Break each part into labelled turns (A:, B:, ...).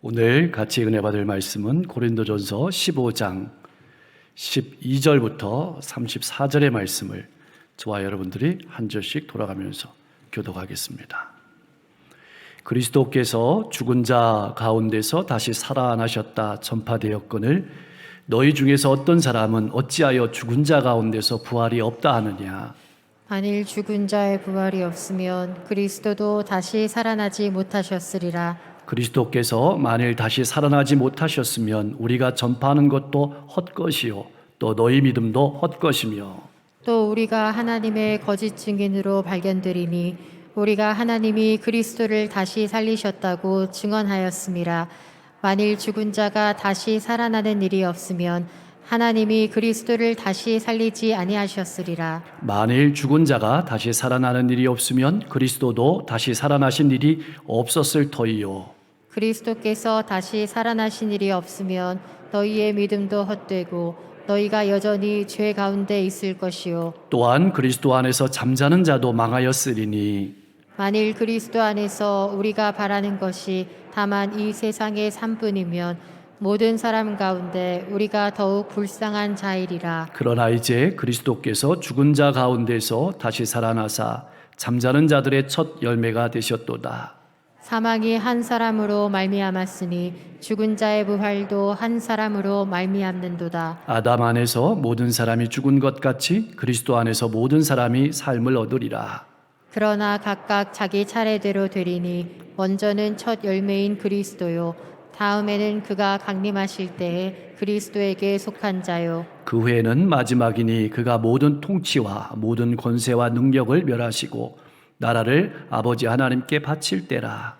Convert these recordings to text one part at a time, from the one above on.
A: 오늘 같이 은혜 받을 말씀은 고린도전서 15장 12절부터 34절의 말씀을 저와 여러분들이 한 절씩 돌아가면서 교독하겠습니다. 그리스도께서 죽은 자 가운데서 다시 살아나셨다 전파되었거늘 너희 중에서 어떤 사람은 어찌하여 죽은 자 가운데서 부활이 없다 하느냐.
B: 만일 죽은 자의 부활이 없으면 그리스도도 다시 살아나지 못하셨으리라.
A: 그리스도께서 만일 다시 살아나지 못하셨으면 우리가 전파하는 것도 헛것이요 또 너희 믿음도 헛것이며
B: 또 우리가 하나님의 거짓 증인으로 발견되리니 우리가 하나님이 그리스도를 다시 살리셨다고 증언하였음이라. 만일 죽은 자가 다시 살아나는 일이 없으면 하나님이 그리스도를 다시 살리지 아니하셨으리라.
A: 만일 죽은 자가 다시 살아나는 일이 없으면 그리스도도 다시 살아나신 일이 없었을 터이요.
B: 그리스도께서 다시 살아나신 일이 없으면 너희의 믿음도 헛되고 너희가 여전히 죄 가운데 있을 것이요.
A: 또한 그리스도 안에서 잠자는 자도 망하였으리니
B: 만일 그리스도 안에서 우리가 바라는 것이 다만 이 세상의 삶뿐이면 모든 사람 가운데 우리가 더욱 불쌍한 자이리라.
A: 그러나 이제 그리스도께서 죽은 자 가운데서 다시 살아나사 잠자는 자들의 첫 열매가 되셨도다.
B: 사망이 한 사람으로 말미암았으니 죽은 자의 부활도 한 사람으로 말미암는도다.
A: 아담 안에서 모든 사람이 죽은 것 같이 그리스도 안에서 모든 사람이 삶을 얻으리라.
B: 그러나 각각 자기 차례대로 되리니 먼저는 첫 열매인 그리스도요 다음에는 그가 강림하실 때에 그리스도에게 속한 자요
A: 그 후에는 마지막이니 그가 모든 통치와 모든 권세와 능력을 멸하시고 나라를 아버지 하나님께 바칠 때라.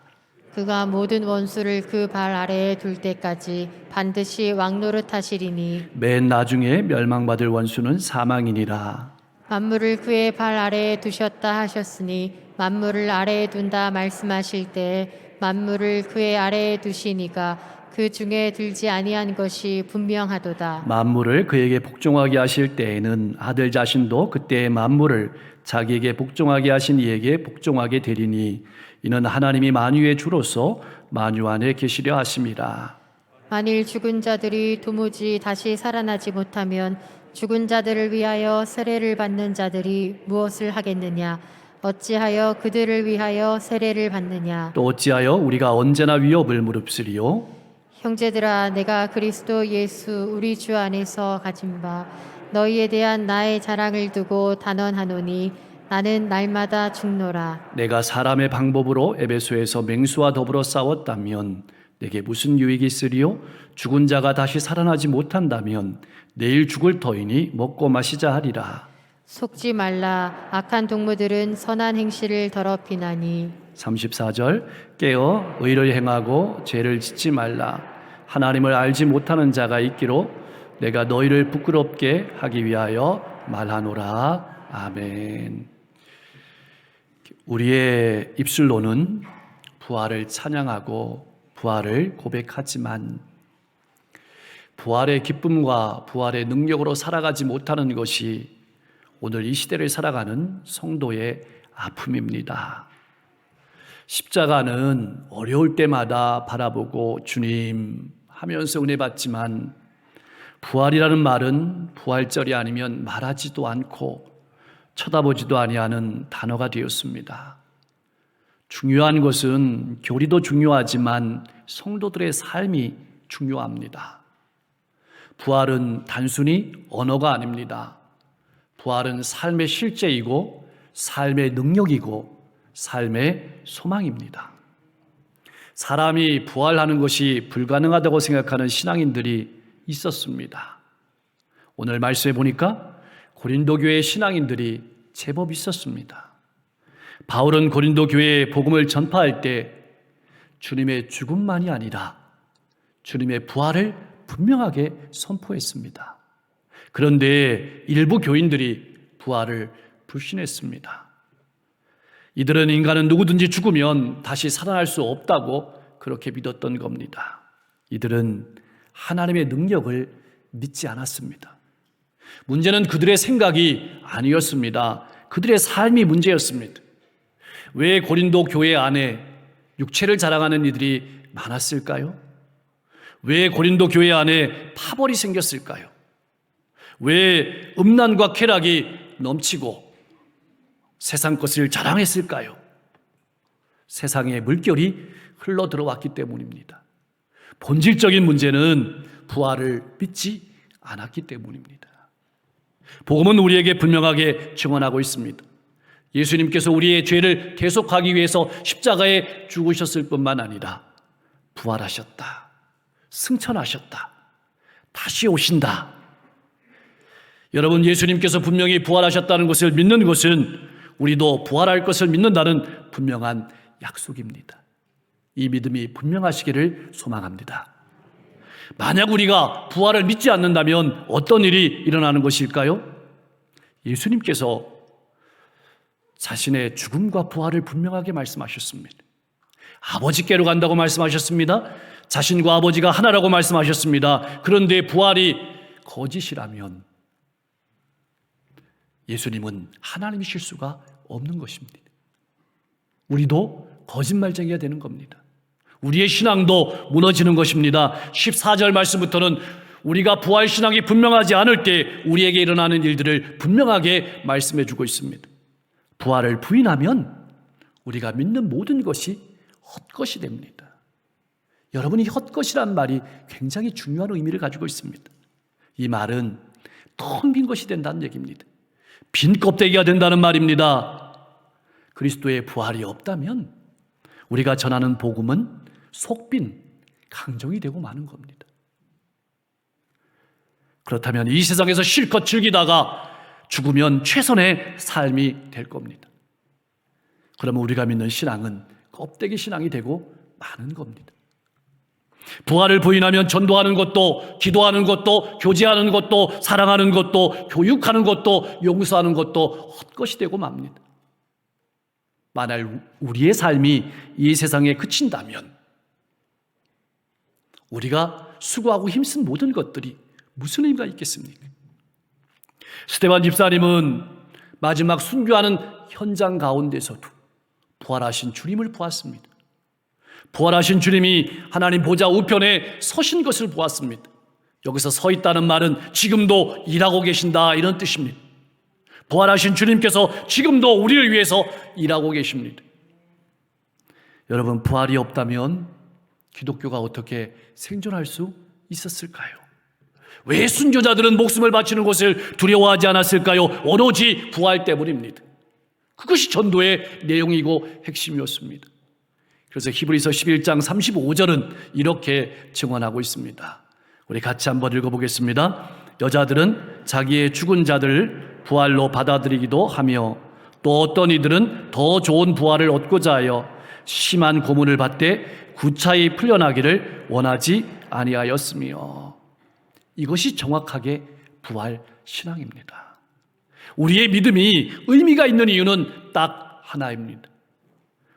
B: 그가 모든 원수를 그 발 아래에 둘 때까지 반드시 왕노릇하시리니
A: 맨 나중에 멸망받을 원수는 사망이니라.
B: 만물을 그의 발 아래에 두셨다 하셨으니 만물을 아래에 둔다 말씀하실 때에 만물을 그의 아래에 두시니가 그 중에 들지 아니한 것이 분명하도다.
A: 만물을 그에게 복종하게 하실 때에는 아들 자신도 그때의 만물을 자기에게 복종하게 하신 이에게 복종하게 되리니 이는 하나님이 만유의 주로서 만유 안에 계시려 하심이라.
B: 만일 죽은 자들이 도무지 다시 살아나지 못하면 죽은 자들을 위하여 세례를 받는 자들이 무엇을 하겠느냐? 어찌하여 그들을 위하여 세례를 받느냐?
A: 또 어찌하여 우리가 언제나 위협을 무릅쓰리요?
B: 형제들아, 내가 그리스도 예수 우리 주 안에서 가진 바 너희에 대한 나의 자랑을 두고 단언하노니 나는 날마다 죽노라.
A: 내가 사람의 방법으로 에베소에서 맹수와 더불어 싸웠다면 내게 무슨 유익이 있으리요? 죽은 자가 다시 살아나지 못한다면 내일 죽을 터이니 먹고 마시자 하리라.
B: 속지 말라. 악한 동무들은 선한 행실을 더럽히나니
A: 34절 깨어 의를 행하고 죄를 짓지 말라. 하나님을 알지 못하는 자가 있기로 내가 너희를 부끄럽게 하기 위하여 말하노라. 아멘. 우리의 입술로는 부활을 찬양하고 부활을 고백하지만 부활의 기쁨과 부활의 능력으로 살아가지 못하는 것이 오늘 이 시대를 살아가는 성도의 아픔입니다. 십자가는 어려울 때마다 바라보고 주님 하면서 은혜 받지만 부활이라는 말은 부활절이 아니면 말하지도 않고 쳐다보지도 아니하는 단어가 되었습니다. 중요한 것은 교리도 중요하지만 성도들의 삶이 중요합니다. 부활은 단순히 언어가 아닙니다. 부활은 삶의 실제이고 삶의 능력이고 삶의 소망입니다. 사람이 부활하는 것이 불가능하다고 생각하는 신앙인들이 있었습니다. 오늘 말씀해 보니까 고린도 교회의 신앙인들이 제법 있었습니다. 바울은 고린도 교회에 복음을 전파할 때 주님의 죽음만이 아니라 주님의 부활을 분명하게 선포했습니다. 그런데 일부 교인들이 부활을 불신했습니다. 이들은 인간은 누구든지 죽으면 다시 살아날 수 없다고 그렇게 믿었던 겁니다. 이들은 하나님의 능력을 믿지 않았습니다. 문제는 그들의 생각이 아니었습니다. 그들의 삶이 문제였습니다. 왜 고린도 교회 안에 육체를 자랑하는 이들이 많았을까요? 왜 고린도 교회 안에 파벌이 생겼을까요? 왜 음란과 쾌락이 넘치고 세상 것을 자랑했을까요? 세상의 물결이 흘러 들어왔기 때문입니다. 본질적인 문제는 부활을 믿지 않았기 때문입니다. 복음은 우리에게 분명하게 증언하고 있습니다. 예수님께서 우리의 죄를 대속하기 위해서 십자가에 죽으셨을 뿐만 아니라 부활하셨다, 승천하셨다, 다시 오신다. 여러분, 예수님께서 분명히 부활하셨다는 것을 믿는 것은 우리도 부활할 것을 믿는다는 분명한 약속입니다. 이 믿음이 분명하시기를 소망합니다. 만약 우리가 부활을 믿지 않는다면 어떤 일이 일어나는 것일까요? 예수님께서 자신의 죽음과 부활을 분명하게 말씀하셨습니다. 아버지께로 간다고 말씀하셨습니다. 자신과 아버지가 하나라고 말씀하셨습니다. 그런데 부활이 거짓이라면 예수님은 하나님이실 수가 없는 것입니다. 우리도 거짓말쟁이가 되는 겁니다. 우리의 신앙도 무너지는 것입니다. 14절 말씀부터는 우리가 부활 신앙이 분명하지 않을 때 우리에게 일어나는 일들을 분명하게 말씀해 주고 있습니다. 부활을 부인하면 우리가 믿는 모든 것이 헛것이 됩니다. 여러분, 이 헛것이란 말이 굉장히 중요한 의미를 가지고 있습니다. 이 말은 텅 빈 것이 된다는 얘기입니다. 빈 껍데기가 된다는 말입니다. 그리스도의 부활이 없다면 우리가 전하는 복음은 속빈 강정이 되고 마는 겁니다. 그렇다면 이 세상에서 실컷 즐기다가 죽으면 최선의 삶이 될 겁니다. 그러면 우리가 믿는 신앙은 껍데기 신앙이 되고 마는 겁니다. 부활을 부인하면 전도하는 것도, 기도하는 것도, 교제하는 것도, 사랑하는 것도, 교육하는 것도, 용서하는 것도 헛것이 되고 맙니다. 만약 우리의 삶이 이 세상에 그친다면 우리가 수고하고 힘쓴 모든 것들이 무슨 의미가 있겠습니까? 스데반 집사님은 마지막 순교하는 현장 가운데서도 부활하신 주님을 보았습니다. 부활하신 주님이 하나님 보좌 우편에 서신 것을 보았습니다. 여기서 서 있다는 말은 지금도 일하고 계신다, 이런 뜻입니다. 부활하신 주님께서 지금도 우리를 위해서 일하고 계십니다. 여러분, 부활이 없다면 기독교가 어떻게 생존할 수 있었을까요? 왜 순교자들은 목숨을 바치는 것을 두려워하지 않았을까요? 오로지 부활 때문입니다. 그것이 전도의 내용이고 핵심이었습니다. 그래서 히브리서 11장 35절은 이렇게 증언하고 있습니다. 우리 같이 한번 읽어보겠습니다. 여자들은 자기의 죽은 자들을 부활로 받아들이기도 하며 또 어떤 이들은 더 좋은 부활을 얻고자 하여 심한 고문을 받되 구차히 풀려나기를 원하지 아니하였으며, 이것이 정확하게 부활 신앙입니다. 우리의 믿음이 의미가 있는 이유는 딱 하나입니다.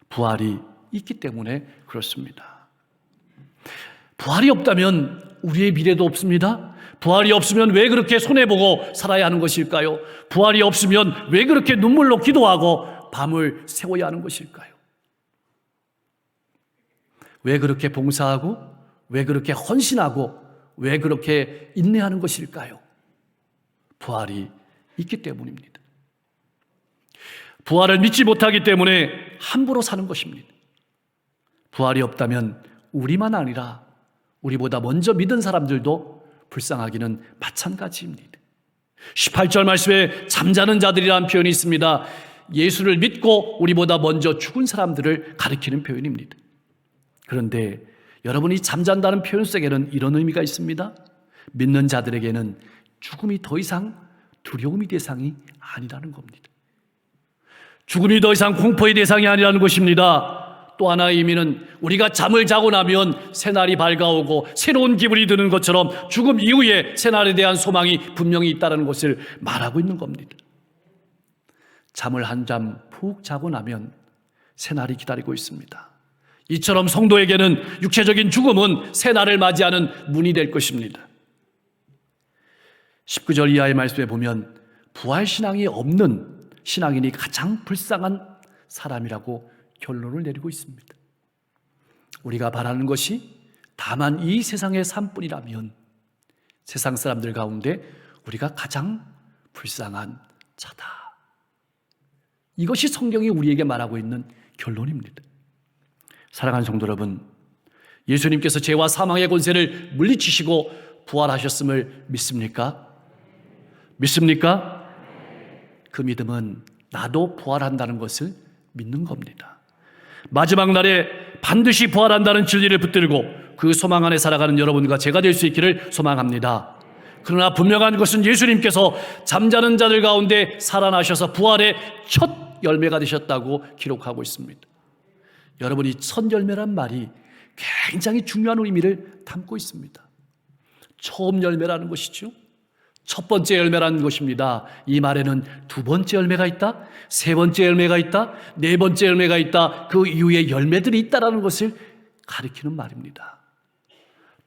A: 부활이 있기 때문에 그렇습니다. 부활이 없다면 우리의 미래도 없습니다. 부활이 없으면 왜 그렇게 손해보고 살아야 하는 것일까요? 부활이 없으면 왜 그렇게 눈물로 기도하고 밤을 새워야 하는 것일까요? 왜 그렇게 봉사하고, 왜 그렇게 헌신하고, 왜 그렇게 인내하는 것일까요? 부활이 있기 때문입니다. 부활을 믿지 못하기 때문에 함부로 사는 것입니다. 부활이 없다면 우리만 아니라 우리보다 먼저 믿은 사람들도 불쌍하기는 마찬가지입니다. 18절 말씀에 잠자는 자들이라는 표현이 있습니다. 예수를 믿고 우리보다 먼저 죽은 사람들을 가리키는 표현입니다. 그런데 여러분이 잠잔다는 표현 속에는 이런 의미가 있습니다. 믿는 자들에게는 죽음이 더 이상 두려움의 대상이 아니라는 겁니다. 죽음이 더 이상 공포의 대상이 아니라는 것입니다. 또 하나의 의미는 우리가 잠을 자고 나면 새날이 밝아오고 새로운 기분이 드는 것처럼 죽음 이후에 새날에 대한 소망이 분명히 있다는 것을 말하고 있는 겁니다. 잠을 한 잠 푹 자고 나면 새날이 기다리고 있습니다. 이처럼 성도에게는 육체적인 죽음은 새날을 맞이하는 문이 될 것입니다. 19절 이하의 말씀에 보면 부활신앙이 없는 신앙인이 가장 불쌍한 사람이라고 결론을 내리고 있습니다. 우리가 바라는 것이 다만 이 세상의 삶뿐이라면 세상 사람들 가운데 우리가 가장 불쌍한 자다. 이것이 성경이 우리에게 말하고 있는 결론입니다. 사랑하는 성도 여러분, 예수님께서 죄와 사망의 권세를 물리치시고 부활하셨음을 믿습니까? 믿습니까? 그 믿음은 나도 부활한다는 것을 믿는 겁니다. 마지막 날에 반드시 부활한다는 진리를 붙들고 그 소망 안에 살아가는 여러분과 제가 될 수 있기를 소망합니다. 그러나 분명한 것은 예수님께서 잠자는 자들 가운데 살아나셔서 부활의 첫 열매가 되셨다고 기록하고 있습니다. 여러분, 이 첫 열매란 말이 굉장히 중요한 의미를 담고 있습니다. 처음 열매라는 것이죠. 첫 번째 열매라는 것입니다. 이 말에는 두 번째 열매가 있다, 세 번째 열매가 있다, 네 번째 열매가 있다, 그 이후에 열매들이 있다라는 것을 가리키는 말입니다.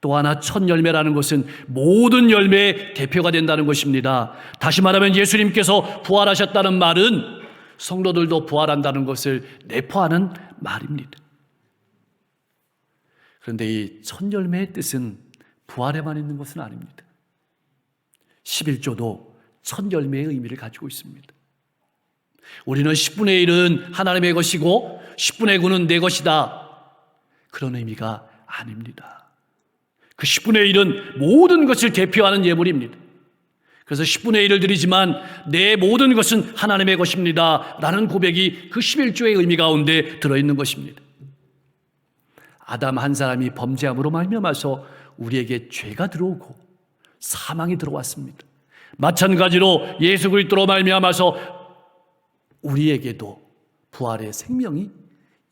A: 또 하나, 첫 열매라는 것은 모든 열매의 대표가 된다는 것입니다. 다시 말하면 예수님께서 부활하셨다는 말은 성도들도 부활한다는 것을 내포하는 말입니다. 그런데 이 첫 열매의 뜻은 부활에만 있는 것은 아닙니다. 11조도 첫 열매의 의미를 가지고 있습니다. 우리는 10분의 1은 하나님의 것이고 10분의 9는 내 것이다, 그런 의미가 아닙니다. 그 10분의 1은 모든 것을 대표하는 예물입니다. 그래서 10분의 1을 드리지만 내 모든 것은 하나님의 것입니다 라는 고백이 그 11조의 의미 가운데 들어있는 것입니다. 아담 한 사람이 범죄함으로 말미암아서 우리에게 죄가 들어오고 사망이 들어왔습니다. 마찬가지로 예수 그리스도로 말미암아서 우리에게도 부활의 생명이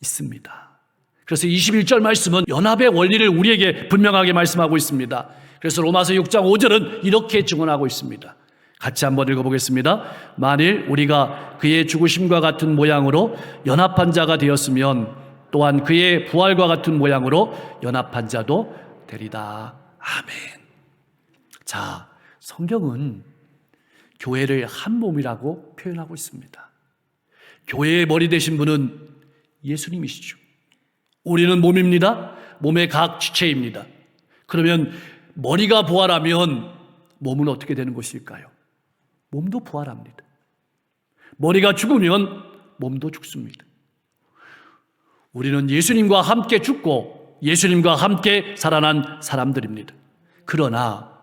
A: 있습니다. 그래서 21절 말씀은 연합의 원리를 우리에게 분명하게 말씀하고 있습니다. 그래서 로마서 6장 5절은 이렇게 증언하고 있습니다. 같이 한번 읽어보겠습니다. 만일 우리가 그의 죽으심과 같은 모양으로 연합한 자가 되었으면 또한 그의 부활과 같은 모양으로 연합한 자도 되리다. 아멘. 자, 성경은 교회를 한 몸이라고 표현하고 있습니다. 교회의 머리 되신 분은 예수님이시죠. 우리는 몸입니다. 몸의 각 지체입니다. 그러면 머리가 부활하면 몸은 어떻게 되는 것일까요? 몸도 부활합니다. 머리가 죽으면 몸도 죽습니다. 우리는 예수님과 함께 죽고 예수님과 함께 살아난 사람들입니다. 그러나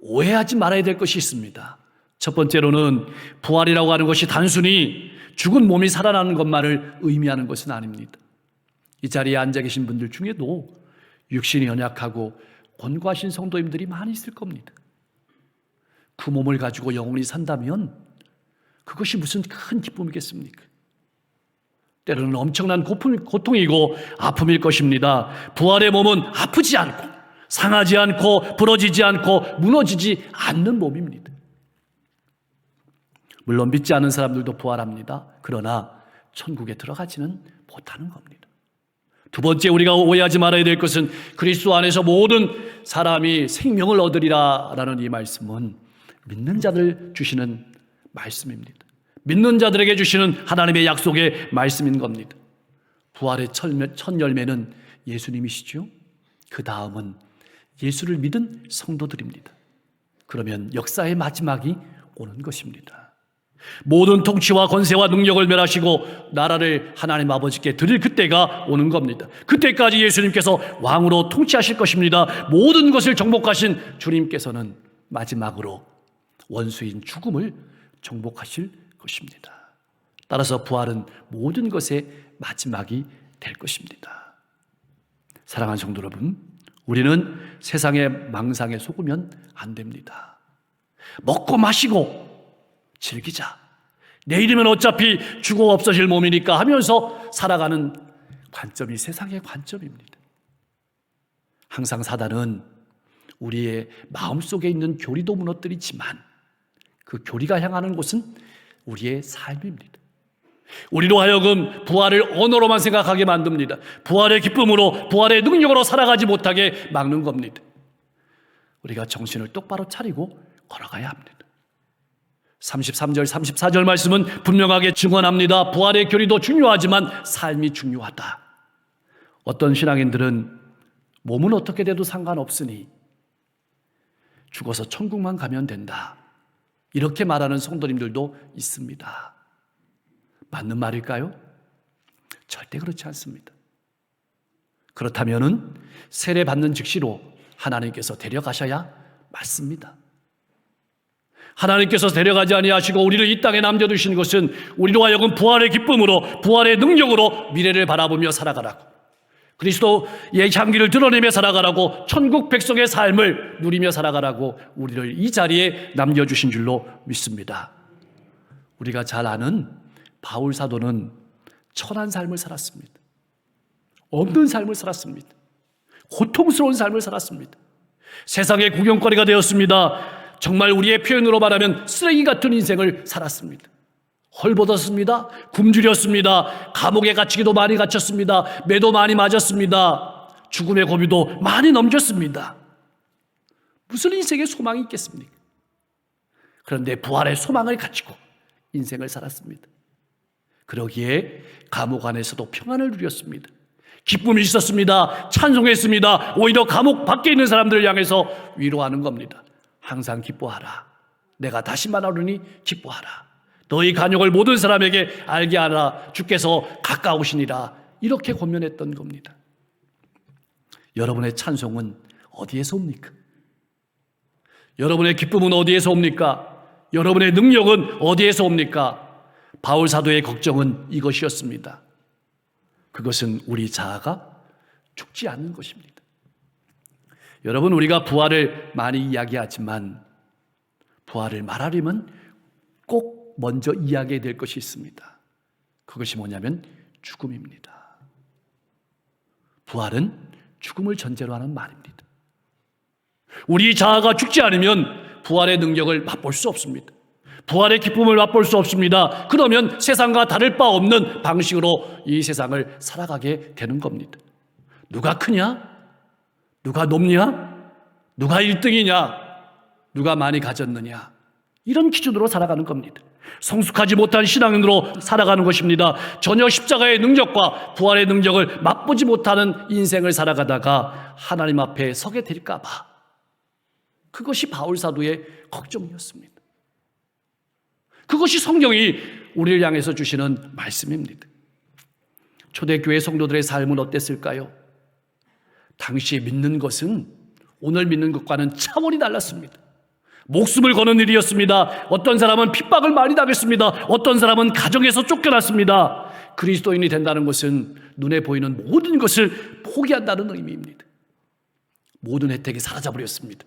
A: 오해하지 말아야 될 것이 있습니다. 첫 번째로는 부활이라고 하는 것이 단순히 죽은 몸이 살아나는 것만을 의미하는 것은 아닙니다. 이 자리에 앉아 계신 분들 중에도 육신이 연약하고 권고하신 성도님들이 많이 있을 겁니다. 그 몸을 가지고 영원히 산다면 그것이 무슨 큰 기쁨이겠습니까? 때로는 엄청난 고통이고 아픔일 것입니다. 부활의 몸은 아프지 않고 상하지 않고 부러지지 않고 무너지지 않는 몸입니다. 물론 믿지 않은 사람들도 부활합니다. 그러나 천국에 들어가지는 못하는 겁니다. 두 번째, 우리가 오해하지 말아야 될 것은 그리스도 안에서 모든 사람이 생명을 얻으리라 라는 이 말씀은 믿는 자들 주시는 말씀입니다. 믿는 자들에게 주시는 하나님의 약속의 말씀인 겁니다. 부활의 첫 열매는 예수님이시죠. 그 다음은 예수를 믿은 성도들입니다. 그러면 역사의 마지막이 오는 것입니다. 모든 통치와 권세와 능력을 멸하시고 나라를 하나님 아버지께 드릴 그때가 오는 겁니다. 그때까지 예수님께서 왕으로 통치하실 것입니다. 모든 것을 정복하신 주님께서는 마지막으로 원수인 죽음을 정복하실 것입니다. 따라서 부활은 모든 것의 마지막이 될 것입니다. 사랑하는 성도 여러분, 우리는 세상의 망상에 속으면 안 됩니다. 먹고 마시고 즐기자, 내일이면 어차피 죽어 없어질 몸이니까 하면서 살아가는 관점이 세상의 관점입니다. 항상 사단은 우리의 마음속에 있는 교리도 무너뜨리지만 그 교리가 향하는 곳은 우리의 삶입니다. 우리로 하여금 부활을 언어로만 생각하게 만듭니다. 부활의 기쁨으로, 부활의 능력으로 살아가지 못하게 막는 겁니다. 우리가 정신을 똑바로 차리고 걸어가야 합니다. 33절, 34절 말씀은 분명하게 증언합니다. 부활의 교리도 중요하지만 삶이 중요하다. 어떤 신앙인들은 몸은 어떻게 돼도 상관없으니 죽어서 천국만 가면 된다. 이렇게 말하는 성도님들도 있습니다. 맞는 말일까요? 절대 그렇지 않습니다. 그렇다면은 세례받는 즉시로 하나님께서 데려가셔야 맞습니다. 하나님께서 데려가지 아니하시고 우리를 이 땅에 남겨두신 것은 우리로 하여금 부활의 기쁨으로, 부활의 능력으로 미래를 바라보며 살아가라고, 그리스도의 향기를 드러내며 살아가라고, 천국 백성의 삶을 누리며 살아가라고 우리를 이 자리에 남겨주신 줄로 믿습니다. 우리가 잘 아는 바울 사도는 천한 삶을 살았습니다. 없는 삶을 살았습니다. 고통스러운 삶을 살았습니다. 세상의 구경거리가 되었습니다. 정말 우리의 표현으로 말하면 쓰레기 같은 인생을 살았습니다. 헐벗었습니다. 굶주렸습니다. 감옥에 갇히기도 많이 갇혔습니다. 매도 많이 맞았습니다. 죽음의 고비도 많이 넘겼습니다. 무슨 인생에 소망이 있겠습니까? 그런데 부활의 소망을 가지고 인생을 살았습니다. 그러기에 감옥 안에서도 평안을 누렸습니다. 기쁨이 있었습니다. 찬송했습니다. 오히려 감옥 밖에 있는 사람들을 향해서 위로하는 겁니다. 항상 기뻐하라. 내가 다시 말하노니 기뻐하라. 너희 간역을 모든 사람에게 알게 하라. 주께서 가까우시니라. 이렇게 권면했던 겁니다. 여러분의 찬송은 어디에서 옵니까? 여러분의 기쁨은 어디에서 옵니까? 여러분의 능력은 어디에서 옵니까? 바울 사도의 걱정은 이것이었습니다. 그것은 우리 자아가 죽지 않는 것입니다. 여러분, 우리가 부활을 많이 이야기하지만 부활을 말하려면 꼭 먼저 이야기해야 될 것이 있습니다. 그것이 뭐냐면 죽음입니다. 부활은 죽음을 전제로 하는 말입니다. 우리 자아가 죽지 않으면 부활의 능력을 맛볼 수 없습니다. 부활의 기쁨을 맛볼 수 없습니다. 그러면 세상과 다를 바 없는 방식으로 이 세상을 살아가게 되는 겁니다. 누가 크냐? 누가 높냐? 누가 1등이냐? 누가 많이 가졌느냐? 이런 기준으로 살아가는 겁니다. 성숙하지 못한 신앙인으로 살아가는 것입니다. 전혀 십자가의 능력과 부활의 능력을 맛보지 못하는 인생을 살아가다가 하나님 앞에 서게 될까 봐. 그것이 바울 사도의 걱정이었습니다. 그것이 성경이 우리를 향해서 주시는 말씀입니다. 초대교회 성도들의 삶은 어땠을까요? 당시에 믿는 것은 오늘 믿는 것과는 차원이 달랐습니다. 목숨을 거는 일이었습니다. 어떤 사람은 핍박을 많이 당했습니다. 어떤 사람은 가정에서 쫓겨났습니다. 그리스도인이 된다는 것은 눈에 보이는 모든 것을 포기한다는 의미입니다. 모든 혜택이 사라져버렸습니다.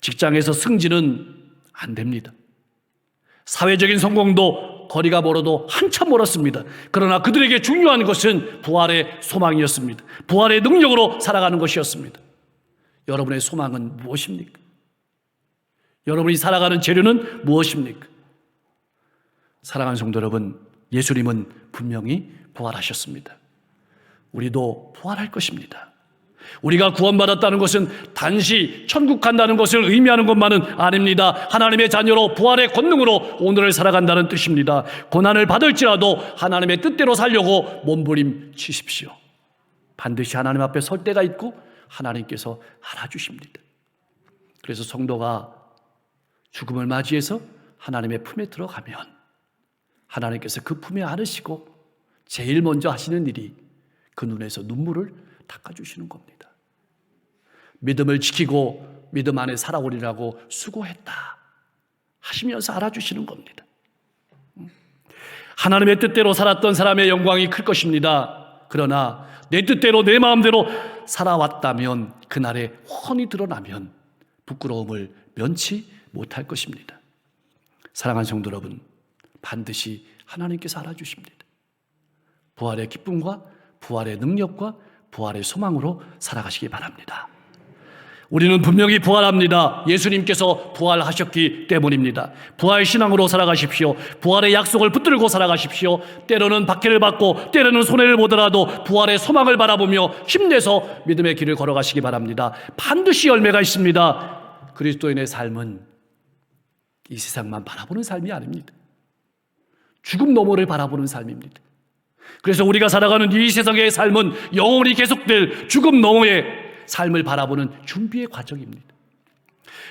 A: 직장에서 승진은 안 됩니다. 사회적인 성공도 거리가 멀어도 한참 멀었습니다. 그러나 그들에게 중요한 것은 부활의 소망이었습니다. 부활의 능력으로 살아가는 것이었습니다. 여러분의 소망은 무엇입니까? 여러분이 살아가는 재료는 무엇입니까? 사랑하는 성도 여러분, 예수님은 분명히 부활하셨습니다. 우리도 부활할 것입니다. 우리가 구원받았다는 것은 단지 천국 간다는 것을 의미하는 것만은 아닙니다. 하나님의 자녀로 부활의 권능으로 오늘을 살아간다는 뜻입니다. 고난을 받을지라도 하나님의 뜻대로 살려고 몸부림치십시오. 반드시 하나님 앞에 설 때가 있고 하나님께서 알아주십니다. 그래서 성도가 죽음을 맞이해서 하나님의 품에 들어가면 하나님께서 그 품에 안으시고 제일 먼저 하시는 일이 그 눈에서 눈물을 닦아주시는 겁니다. 믿음을 지키고 믿음 안에 살아오리라고 수고했다 하시면서 알아주시는 겁니다. 하나님의 뜻대로 살았던 사람의 영광이 클 것입니다. 그러나 내 뜻대로 내 마음대로 살아왔다면 그날에 훤히 드러나면 부끄러움을 면치 못할 것입니다. 사랑하는 성도 여러분, 반드시 하나님께서 알아주십니다. 부활의 기쁨과 부활의 능력과 부활의 소망으로 살아가시기 바랍니다. 우리는 분명히 부활합니다. 예수님께서 부활하셨기 때문입니다. 부활 신앙으로 살아가십시오. 부활의 약속을 붙들고 살아가십시오. 때로는 박해를 받고 때로는 손해를 보더라도 부활의 소망을 바라보며 힘내서 믿음의 길을 걸어가시기 바랍니다. 반드시 열매가 있습니다. 그리스도인의 삶은 이 세상만 바라보는 삶이 아닙니다. 죽음 너머를 바라보는 삶입니다. 그래서 우리가 살아가는 이 세상의 삶은 영원히 계속될 죽음 너머의 삶을 바라보는 준비의 과정입니다.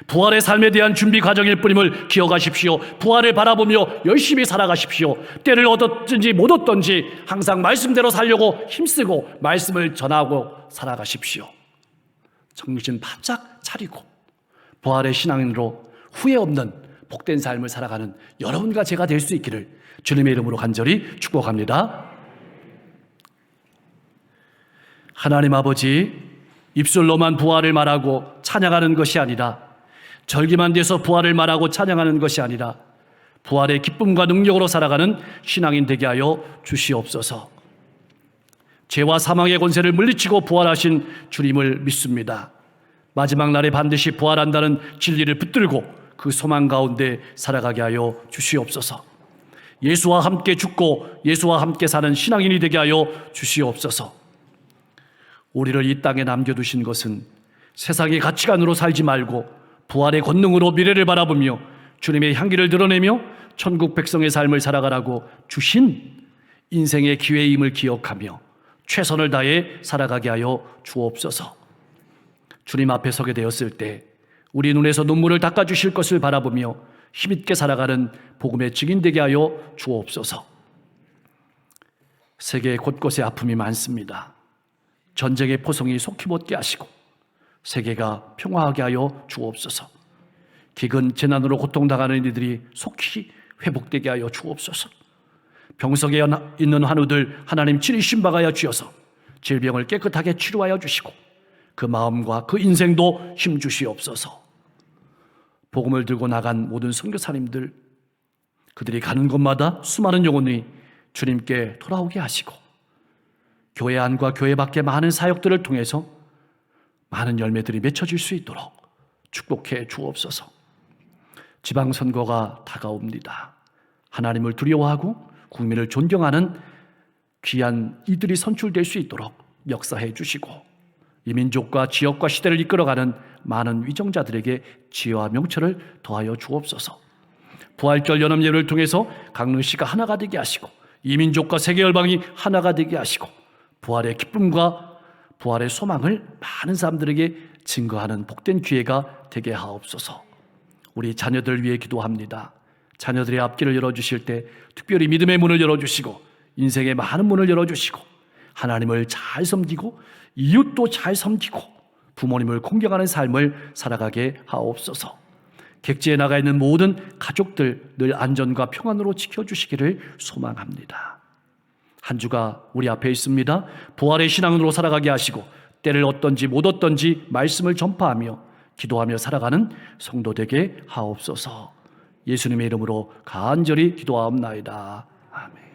A: 부활의 삶에 대한 준비 과정일 뿐임을 기억하십시오. 부활을 바라보며 열심히 살아가십시오. 때를 얻었든지 못 얻든지 항상 말씀대로 살려고 힘쓰고 말씀을 전하고 살아가십시오. 정신 바짝 차리고 부활의 신앙인으로 후회 없는 복된 삶을 살아가는 여러분과 제가 될 수 있기를 주님의 이름으로 간절히 축복합니다. 하나님 아버지, 입술로만 부활을 말하고 찬양하는 것이 아니라, 절기만 돼서 부활을 말하고 찬양하는 것이 아니라 부활의 기쁨과 능력으로 살아가는 신앙인 되게 하여 주시옵소서. 죄와 사망의 권세를 물리치고 부활하신 주님을 믿습니다. 마지막 날에 반드시 부활한다는 진리를 붙들고 그 소망 가운데 살아가게 하여 주시옵소서. 예수와 함께 죽고 예수와 함께 사는 신앙인이 되게 하여 주시옵소서. 우리를 이 땅에 남겨두신 것은 세상의 가치관으로 살지 말고 부활의 권능으로 미래를 바라보며 주님의 향기를 드러내며 천국 백성의 삶을 살아가라고 주신 인생의 기회임을 기억하며 최선을 다해 살아가게 하여 주옵소서. 주님 앞에 서게 되었을 때 우리 눈에서 눈물을 닦아주실 것을 바라보며 힘있게 살아가는 복음의 증인 되게 하여 주옵소서. 세계 곳곳에 아픔이 많습니다. 전쟁의 포성이 속히 못 게 하시고 세계가 평화하게 하여 주옵소서. 기근 재난으로 고통당하는 이들이 속히 회복되게 하여 주옵소서. 병석에 있는 환우들 하나님 친히 신박하여 주셔서 질병을 깨끗하게 치료하여 주시고 그 마음과 그 인생도 힘주시옵소서. 복음을 들고 나간 모든 선교사님들, 그들이 가는 곳마다 수많은 영혼이 주님께 돌아오게 하시고 교회 안과 교회 밖의 많은 사역들을 통해서 많은 열매들이 맺혀질 수 있도록 축복해 주옵소서. 지방선거가 다가옵니다. 하나님을 두려워하고 국민을 존경하는 귀한 이들이 선출될 수 있도록 역사해 주시고 이 민족과 지역과 시대를 이끌어가는 많은 위정자들에게 지혜와 명철을 더하여 주옵소서. 부활절 연합예배를 통해서 강릉시가 하나가 되게 하시고 이 민족과 세계 열방이 하나가 되게 하시고 부활의 기쁨과 부활의 소망을 많은 사람들에게 증거하는 복된 기회가 되게 하옵소서. 우리 자녀들 위해 기도합니다. 자녀들의 앞길을 열어주실 때 특별히 믿음의 문을 열어주시고 인생의 많은 문을 열어주시고 하나님을 잘 섬기고 이웃도 잘 섬기고 부모님을 공경하는 삶을 살아가게 하옵소서. 객지에 나가 있는 모든 가족들 늘 안전과 평안으로 지켜주시기를 소망합니다. 한 주가 우리 앞에 있습니다. 부활의 신앙으로 살아가게 하시고 때를 얻든지 못 얻든지 말씀을 전파하며 기도하며 살아가는 성도 되게 하옵소서. 예수님의 이름으로 간절히 기도하옵나이다. 아멘.